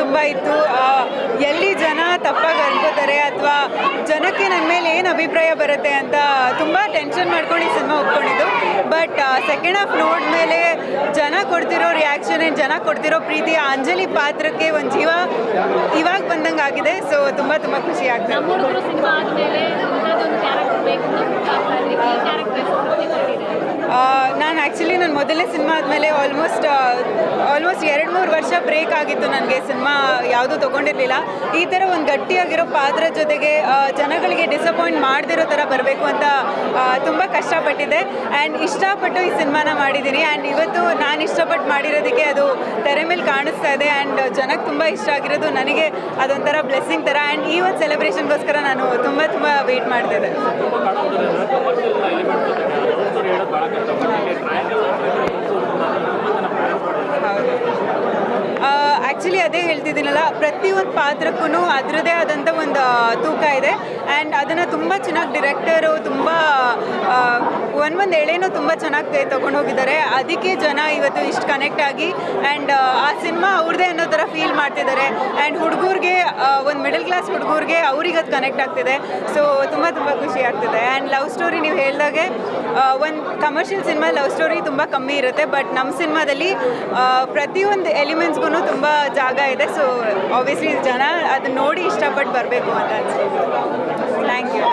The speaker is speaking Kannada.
ತುಂಬ ಇತ್ತು. ಎಲ್ಲಿ ಜನ ತಪ್ಪಾಗಿ ಅನ್ಕೋತಾರೆ ಅಥವಾ ಜನಕ್ಕೆ ನನ್ನ ಮೇಲೆ ಏನು ಅಭಿಪ್ರಾಯ ಬರುತ್ತೆ ಅಂತ ತುಂಬ ಟೆನ್ಷನ್ ಮಾಡ್ಕೊಂಡು ಈ ಸಿನಿಮಾ ಒಪ್ಕೊಂಡಿದ್ದು. ಬಟ್ ಸೆಕೆಂಡ್ ಹಾಫ್ ನೋಡಿದ್ಮೇಲೆ ಜನ ಕೊಡ್ತಿರೋ ರಿಯಾಕ್ಷನ್, ಜನ ಕೊಡ್ತಿರೋ ಪ್ರೀತಿ, ಅಂಜಲಿ ಪಾತ್ರಕ್ಕೆ ಒಂದು ಜೀವ ಇವಾಗ ಬಂದಂಗೆ ಆಗಿದೆ. ಸೊ ತುಂಬ ತುಂಬ ಖುಷಿ ಆಗ್ತದೆ. ನಾನು ಆ್ಯಕ್ಚುಲಿ ನನ್ನ ಮೊದಲನೇ ಸಿನಿಮಾ ಆದಮೇಲೆ ಆಲ್ಮೋಸ್ಟ್ 2-3 ವರ್ಷ ಬ್ರೇಕ್ ಆಗಿತ್ತು. ನನಗೆ ಸಿನಿಮಾ ಯಾವುದೂ ತೊಗೊಂಡಿರಲಿಲ್ಲ. ಈ ಥರ ಒಂದು ಗಟ್ಟಿಯಾಗಿರೋ ಪಾತ್ರ ಜೊತೆಗೆ ಜನಗಳಿಗೆ ಡಿಸಪಾಯಿಂಟ್ ಮಾಡದಿರೋ ಥರ ಬರಬೇಕು ಅಂತ ತುಂಬ ಕಷ್ಟಪಟ್ಟಿದ್ದೆ ಆ್ಯಂಡ್ ಇಷ್ಟಪಟ್ಟು ಈ ಸಿನಿಮಾನ ಮಾಡಿದ್ದೀನಿ. ಆ್ಯಂಡ್ ಇವತ್ತು ನಾನು ಇಷ್ಟಪಟ್ಟು ಮಾಡಿರೋದಕ್ಕೆ ಅದು ತೆರೆ ಮೇಲೆ ಕಾಣಿಸ್ತಾ ಇದೆ ಆ್ಯಂಡ್ ಜನಕ್ಕೆ ತುಂಬ ಇಷ್ಟ ಆಗಿರೋದು ನನಗೆ ಅದೊಂಥರ ಬ್ಲೆಸ್ಸಿಂಗ್ ಥರ. ಆ್ಯಂಡ್ ಈ ಒಂದು ಸೆಲೆಬ್ರೇಷನ್ಗೋಸ್ಕರ ನಾನು ತುಂಬ ವೆಯ್ಟ್ ಮಾಡ್ತಿದ್ದೆ. ಆ್ಯಕ್ಚುಲಿ ಅದೇ ಹೇಳ್ತಿದ್ದೀನಲ್ಲ, ಪ್ರತಿಯೊಂದು ಪಾತ್ರಕ್ಕೂ ಅದರದ್ದೇ ಆದಂಥ ಒಂದು ತೂಕ ಇದೆ ಆ್ಯಂಡ್ ಅದನ್ನು ತುಂಬ ಚೆನ್ನಾಗಿ ಡಿರೆಕ್ಟರು ತುಂಬ ಒಂದು ಎಳೆನೂ ತುಂಬ ಚೆನ್ನಾಗಿ ತೊಗೊಂಡೋಗಿದ್ದಾರೆ. ಅದಕ್ಕೆ ಜನ ಇವತ್ತು ಇಷ್ಟು ಕನೆಕ್ಟ್ ಆಗಿ ಆ್ಯಂಡ್ ಆ ಸಿನಿಮಾ ಅವ್ರದ್ದೇ ಅನ್ನೋ ಥರ ಫೀಲ್ ಮಾಡ್ತಿದ್ದಾರೆ. ಆ್ಯಂಡ್ ಹುಡುಗರಿಗೆ, ಒಂದು ಮಿಡಲ್ ಕ್ಲಾಸ್ ಹುಡುಗರಿಗೆ ಅವ್ರಿಗೆ ಅದು ಕನೆಕ್ಟ್ ಆಗ್ತಿದೆ. ಸೊ ತುಂಬ ಖುಷಿ ಆಗ್ತಿದೆ. ಆ್ಯಂಡ್ ಲವ್ ಸ್ಟೋರಿ ನೀವು ಹೇಳ್ದಾಗೆ ಒಂದು ಕಮರ್ಷಿಯಲ್ ಸಿನಿಮಾ ಲವ್ ಸ್ಟೋರಿ ತುಂಬ ಕಮ್ಮಿ ಇರುತ್ತೆ. ಬಟ್ ನಮ್ಮ ಸಿನಿಮಾದಲ್ಲಿ ಪ್ರತಿಯೊಂದು ಎಲಿಮೆಂಟ್ಸ್ಗೂ ತುಂಬ ಜಾಗ ಇದೆ. ಸೊ ಆಬ್ವಿಯಸ್ಲಿ ಜನ ಅದನ್ನ ನೋಡಿ ಇಷ್ಟಪಟ್ಟು ಬರಬೇಕು ಅಂತ ಅನ್ಸುತ್ತೆ. Thank you.